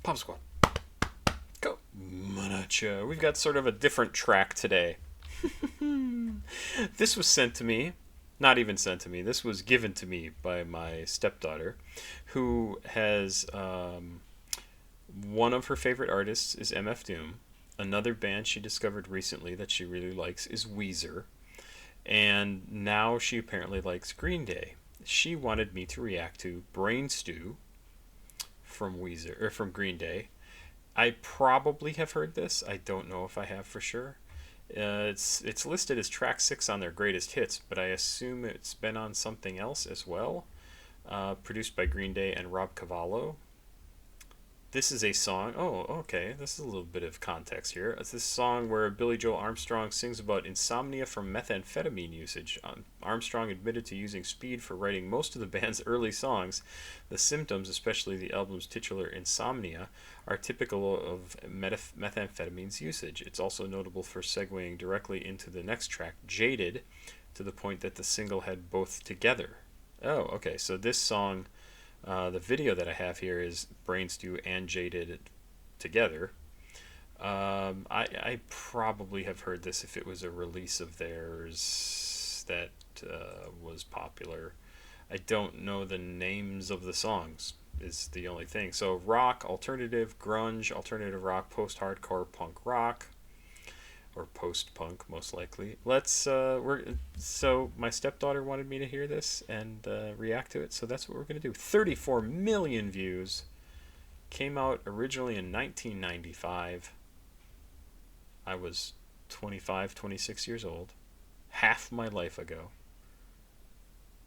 Pop Squad. Go. Manacha. We've got sort of a different track today. This was sent to me. Not even sent to me. This was given to me by my stepdaughter, who has one of her favorite artists is MF Doom. Another band she discovered recently that she really likes is Weezer. And now she apparently likes Green Day. She wanted me to react to Brain Stew from Weezer or from Green Day. I probably have heard this. I don't know if I have for sure. It's listed as track 6 on their greatest hits, but I assume it's been on something else as well. Produced by Green Day and Rob Cavallo. This is a song. Oh, okay. This is a little bit of context here. It's this song where Billy Joel Armstrong sings about insomnia from methamphetamine usage. Armstrong admitted to using speed for writing most of the band's early songs. The symptoms, especially the album's titular Insomnia, are typical of methamphetamine's usage. It's also notable for segueing directly into the next track, Jaded, to the point that the single had both together. Oh, okay. So this song... the video that I have here is Brain Stew and Jaded together. I probably have heard this if it was a release of theirs that was popular. I don't know the names of the songs is the only thing. So rock, alternative, grunge, alternative rock, post-hardcore, punk rock, or post-punk most likely. So my stepdaughter wanted me to hear this and react to it, so that's what we're going to do. 34 million views. Came out originally in 1995. I was 25, 26 years old. Half my life ago.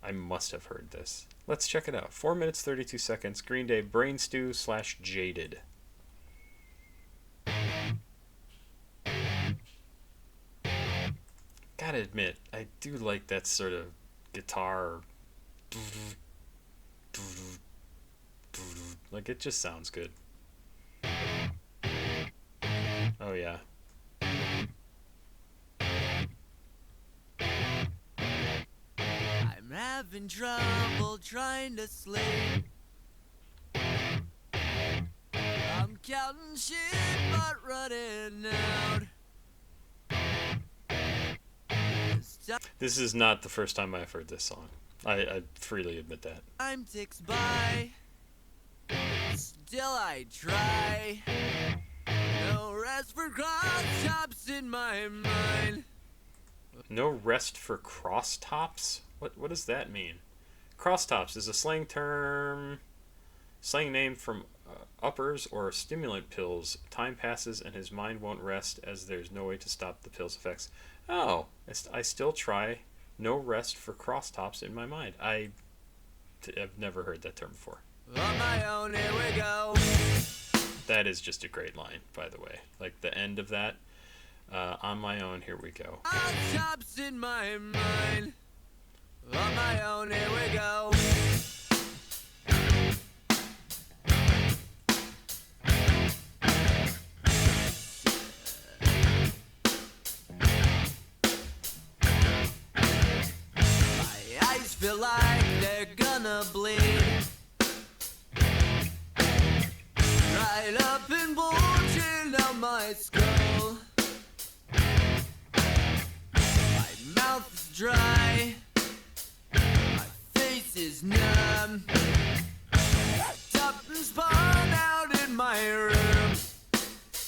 I must have heard this. Let's check it out. 4 minutes, 32 seconds. Green Day, Brain Stew / Jaded. Gotta admit, I do like that sort of guitar. Like, it just sounds good. Oh, yeah. I'm having trouble trying to sleep. I'm counting shit but running out. This is not the first time I've heard this song. I freely admit that. Time ticks by, still I try. No rest for cross chops in my mind. No rest for cross tops? What does that mean? Cross tops is a slang name from uppers or stimulant pills. Time passes and his mind won't rest as there's no way to stop the pill's effects. Oh, I still try. No rest for cross tops in my mind. I've never heard that term before. On my own, here we go. That is just a great line, by the way. Like the end of that. On my own, here we go. Chops in my mind. On my own, here we go. Feel like they're gonna bleed right up and bulging down my skull. My mouth is dry, my face is numb. Up and spun out in my room.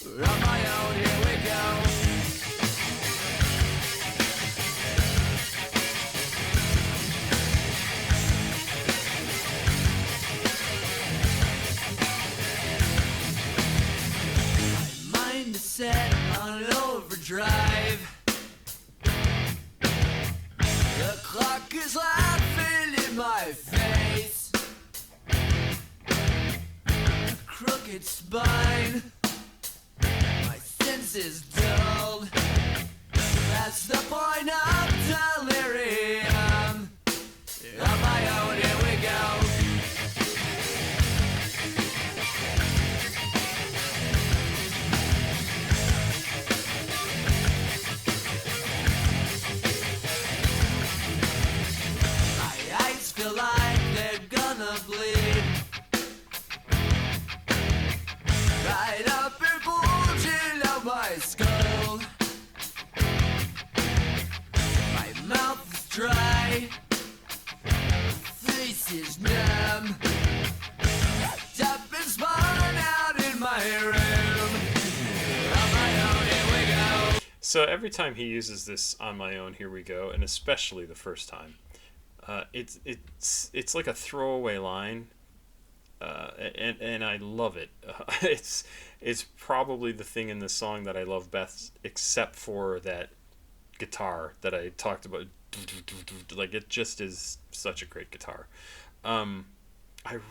On my own, here we go. Set on overdrive. The clock is laughing in my face. A crooked spine. My senses dulled. That's the point of delirium. On my own, here we go. Feel like they're gonna bleed room. On my own, here we go. So every time he uses this "on my own, here we go," and especially the first time, it's like a throwaway line, and I love it. It's probably the thing in this song that I love best, except for that guitar that I talked about. Like, it just is such a great guitar. I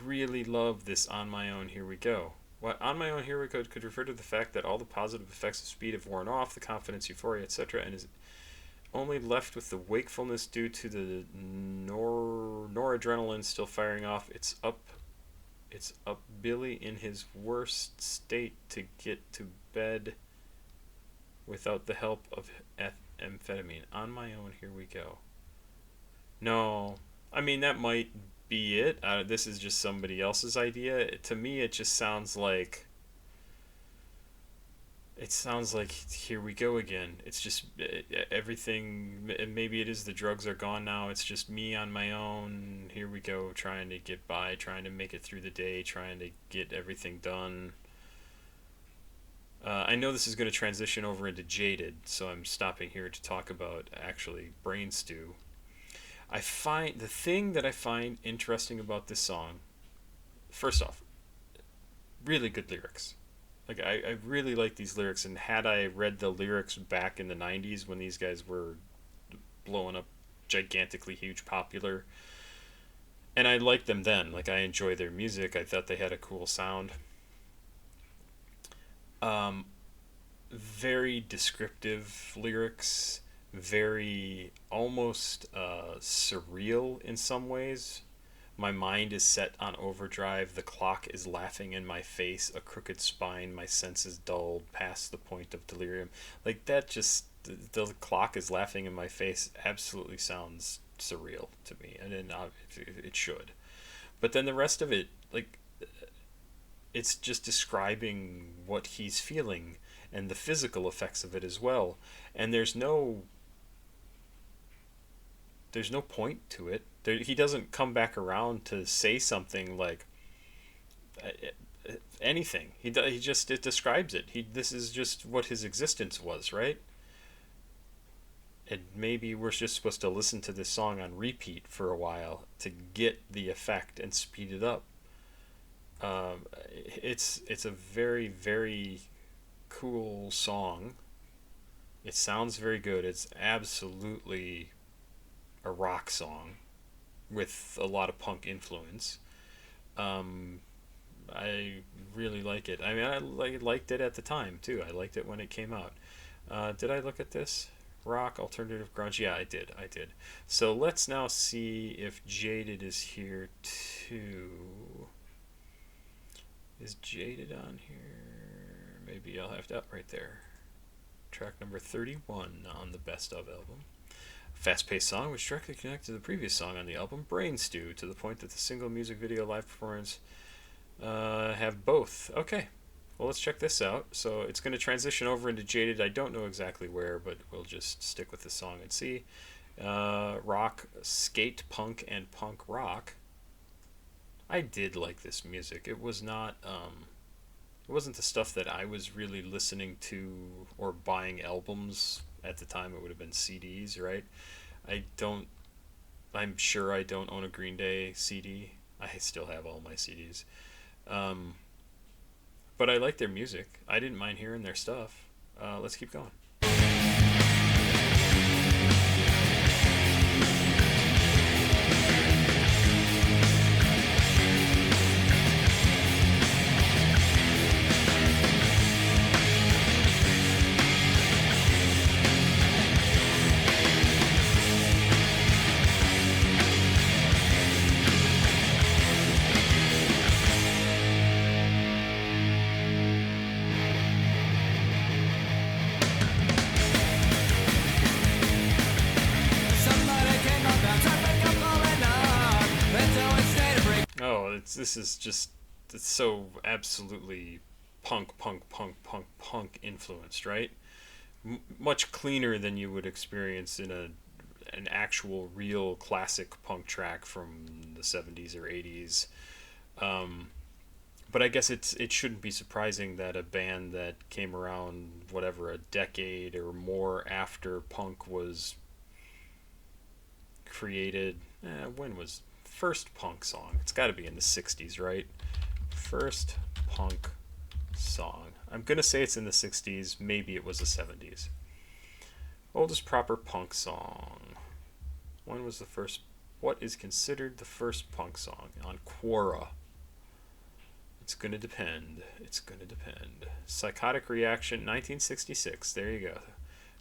really love this "on my own, here we go." What "on my own, here we go" could refer to the fact that all the positive effects of speed have worn off, the confidence, euphoria, etc., and is only left with the wakefulness due to the noradrenaline still firing off. It's up Billy in his worst state to get to bed without the help of amphetamine. On my own, here we go. No, I mean, that might be it. This is just somebody else's idea. To me, it just sounds like. It sounds like "here we go again." It's just everything. Maybe it is the drugs are gone now. It's just me on my own. Here we go, trying to get by, trying to make it through the day, trying to get everything done. I know this is going to transition over into Jaded, so I'm stopping here to talk about actually Brain Stew. I find the thing that I find interesting about this song, first off, really good lyrics. Like, I really like these lyrics, and had I read the lyrics back in the 90s when these guys were blowing up, gigantically huge, popular, and I liked them then. Like, I enjoy their music. I thought they had a cool sound. Very descriptive lyrics, very almost surreal in some ways. My mind is set on overdrive. The clock is laughing in my face. A crooked spine. My senses dulled past the point of delirium. Like, that just, the clock is laughing in my face absolutely sounds surreal to me. And then it should. But then the rest of it, like, it's just describing what he's feeling and the physical effects of it as well. And there's no point to it. He doesn't come back around to say something like anything. He just, it describes it. This is just what his existence was, right? And maybe we're just supposed to listen to this song on repeat for a while to get the effect and speed it up. It's a very, very cool song. It sounds very good. It's absolutely a rock song with a lot of punk influence. I really like it. I mean, I liked it at the time too. I liked it when it came out. Did I look at this? Rock, alternative, grunge. Yeah, I did. So let's now see if Jaded is here too. Is Jaded on here? Maybe I'll have to up right there. Track number 31 on the Best Of album. Fast-paced song which directly connected to the previous song on the album, Brain Stew, to the point that the single music video live performance have both. Okay, well, let's check this out. So it's going to transition over into Jaded. I don't know exactly where, but we'll just stick with the song and see. Rock, skate, punk, and punk rock. I did like this music. It was not, it wasn't the stuff that I was really listening to or buying albums at the time. It would have been CDs, right? I'm sure I don't own a Green Day CD. I still have all my CDs. But I like their music. I didn't mind hearing their stuff. Let's keep going. This is just, it's so absolutely punk influenced, right? Much cleaner than you would experience in an actual real classic punk track from the 70s or 80s. But I guess it shouldn't be surprising that a band that came around whatever a decade or more after punk was created. When was first punk song? It's got to be in the '60s, right? First punk song. I'm gonna say it's in the '60s. Maybe it was the '70s. Oldest proper punk song. When was the first? What is considered the first punk song on Quora? It's gonna depend. It's gonna depend. Psychotic Reaction, 1966. There you go.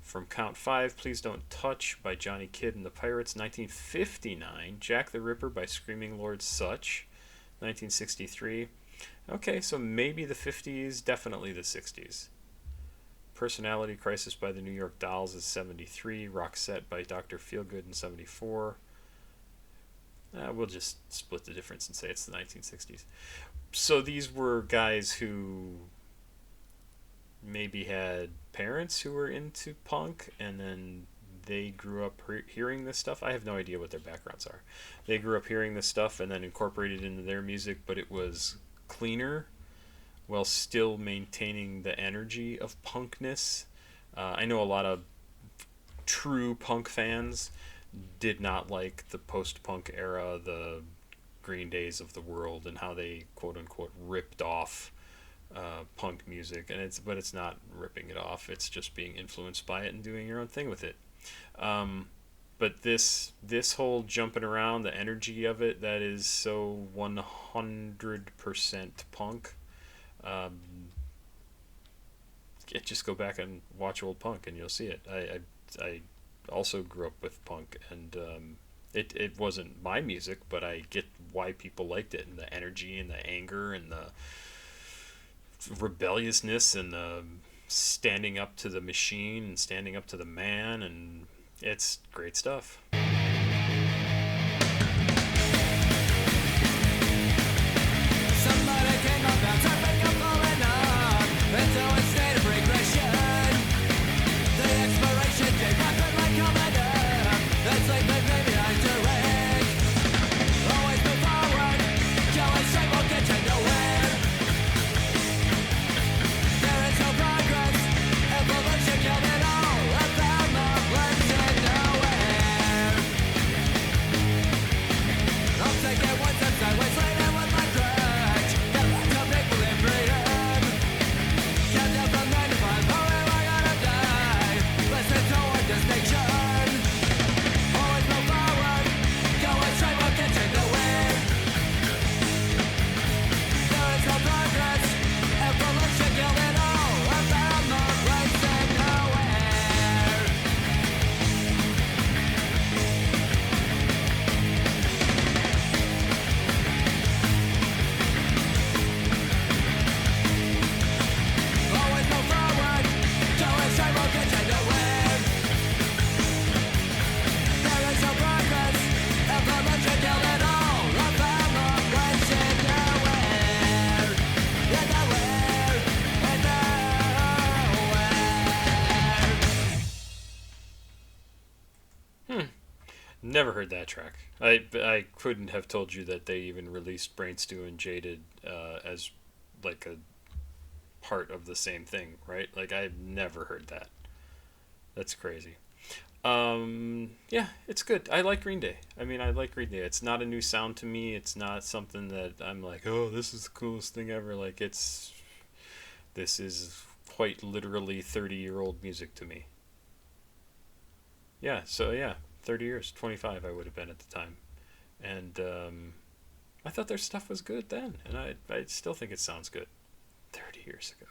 From Count 5, Please Don't Touch by Johnny Kidd and the Pirates, 1959. Jack the Ripper by Screaming Lord Sutch, 1963. Okay, so maybe the 50s, definitely the 60s. Personality Crisis by the New York Dolls is 73. Roxette by Dr. Feelgood in 74. We'll just split the difference and say it's the 1960s. So these were guys who maybe had parents who were into punk, and then they grew up hearing this stuff. I have no idea what their backgrounds are. They grew up hearing this stuff and then incorporated it into their music, but it was cleaner while still maintaining the energy of punkness. I know a lot of true punk fans did not like the post-punk era, the Green Days of the world, and how they quote-unquote ripped off punk music. And it's not ripping it off, it's just being influenced by it and doing your own thing with it. But this whole jumping around, the energy of it, that is so 100% punk. Just go back and watch old punk and you'll see it. I also grew up with punk, and it wasn't my music, but I get why people liked it, and the energy and the anger and the rebelliousness and the standing up to the machine and standing up to the man, and it's great stuff. Somebody came up and something I'm falling up into a state of regression. The expiration date happened like coming up. It's like the baby I'm direct. Always move forward. Going straight won't get you nowhere. There is no progress. Evolution killed it all. I found the place in nowhere. I'll take it one step sideways later with my crutch. Get lots of people in freedom. Count down from 9 to 5. Oh, am I gonna die? Listen toward distinction. Always move forward. Going straight won't get you nowhere. There is no progress. Evolution killed it all. I found the place in nowhere. Always move forward. Going straight won't get you nowhere. There is no progress. Evolution killed it all. I found the place in nowhere. In nowhere. In nowhere. Never heard that track. I couldn't have told you that they even released Brain Stew and Jaded as like a part of the same thing, right? Like, I've never heard that. That's crazy. Yeah, it's good. I like Green Day. I mean, I like Green Day. It's not a new sound to me. It's not something that I'm like, oh, this is the coolest thing ever. Like, this is quite literally 30-year-old music to me. Yeah, so yeah, 30 years, 25 I would have been at the time. And I thought their stuff was good then, and I still think it sounds good 30 years ago.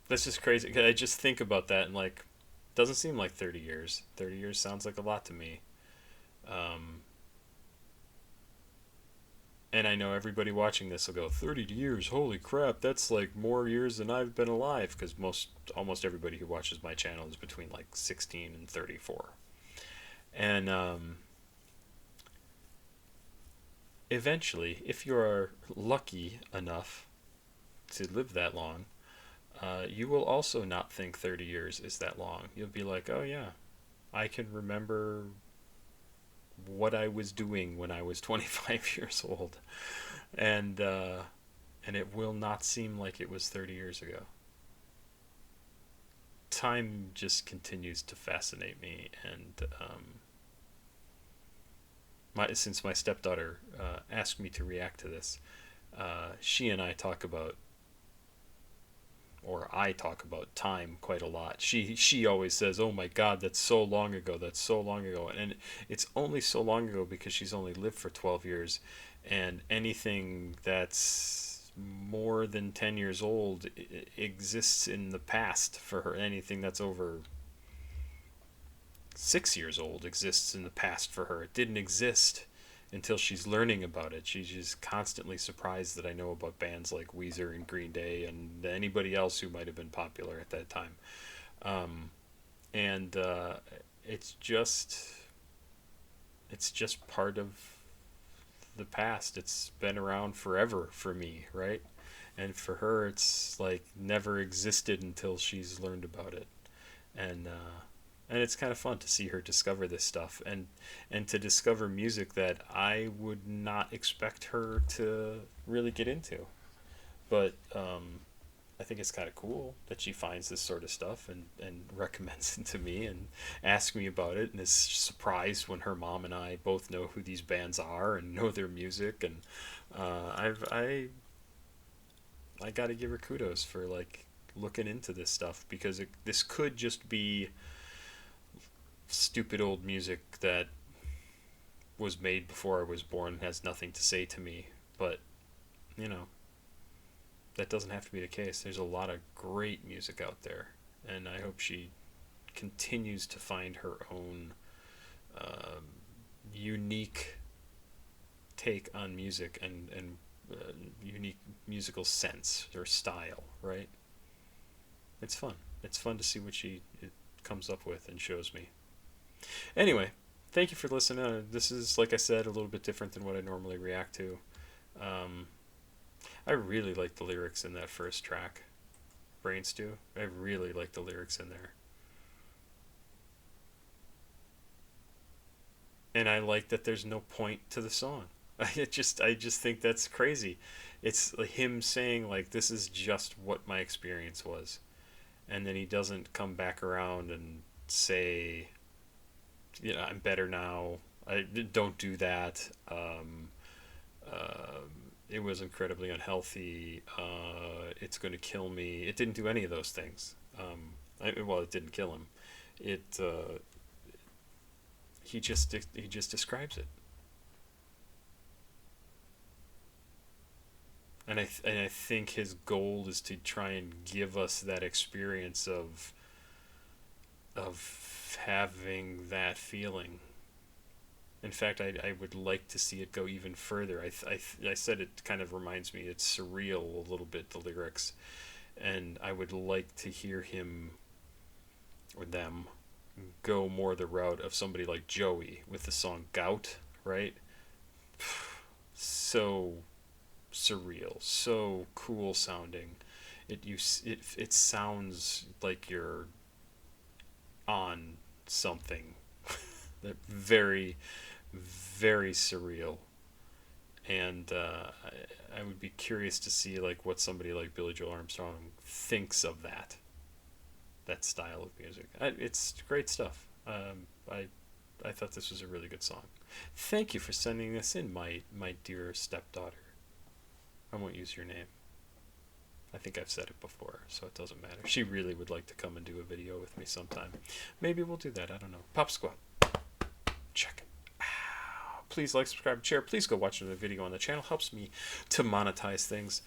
That's just crazy. 'Cause I just think about that and like, doesn't seem like 30 years. 30 years sounds like a lot to me. Um, and I know everybody watching this will go, 30 years, holy crap, that's like more years than I've been alive. Because almost everybody who watches my channel is between like 16 and 34. And eventually, if you are lucky enough to live that long, you will also not think 30 years is that long. You'll be like, oh yeah, I can remember what I was doing when I was 25 years old, and it will not seem like it was 30 years ago. Time just continues to fascinate me, and since my stepdaughter asked me to react to this, she and I talk about, or I talk about time quite a lot. She always says, "Oh my God, that's so long ago. That's so long ago," and it's only so long ago because she's only lived for 12 years, and anything that's more than 10 years old exists in the past for her. Anything that's over 6 years old exists in the past for her. It didn't exist until she's learning about it. She's just constantly surprised that I know about bands like Weezer and Green Day and anybody else who might have been popular at that time. And it's just part of the past. It's been around forever for me, right? And for her, it's like never existed until she's learned about it. And it's kind of fun to see her discover this stuff, and to discover music that I would not expect her to really get into. But I think it's kind of cool that she finds this sort of stuff and recommends it to me and asks me about it, and is surprised when her mom and I both know who these bands are and know their music. And I got to give her kudos for like looking into this stuff, because this could just be stupid old music that was made before I was born and has nothing to say to me. But you know, that doesn't have to be the case. There's a lot of great music out there, and I hope she continues to find her own unique take on music and unique musical sense or style, right? It's fun. It's fun to see what she comes up with and shows me. Anyway, thank you for listening. This is, like I said, a little bit different than what I normally react to. I really like the lyrics in that first track, Brain Stew. I really like the lyrics in there. And I like that there's no point to the song. I just think that's crazy. It's him saying like, this is just what my experience was. And then he doesn't come back around and say, you know, I'm better now. I don't do that. It was incredibly unhealthy. It's going to kill me. It didn't do any of those things. Well, it didn't kill him. He just describes it. And I think his goal is to try and give us that experience of having that feeling. In fact, I would like to see it go even further. I said it kind of reminds me, it's surreal a little bit, the lyrics. And I would like to hear him, or them, go more the route of somebody like Joey with the song Gout, right? So surreal, so cool sounding. It sounds like you're on something that very, very surreal. And I would be curious to see like what somebody like Billy Joel Armstrong thinks of that style of music. It's great stuff. I thought this was a really good song. Thank you for sending this in, my dear stepdaughter. I won't use your name. I think I've said it before, so it doesn't matter. She really would like to come and do a video with me sometime. Maybe we'll do that. I don't know. Pop Squat. Check it. Please like, subscribe, share. Please go watch another video on the channel. Helps me to monetize things.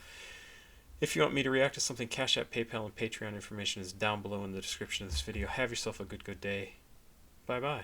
If you want me to react to something, CashApp, PayPal, and Patreon information is down below in the description of this video. Have yourself a good day. Bye-bye.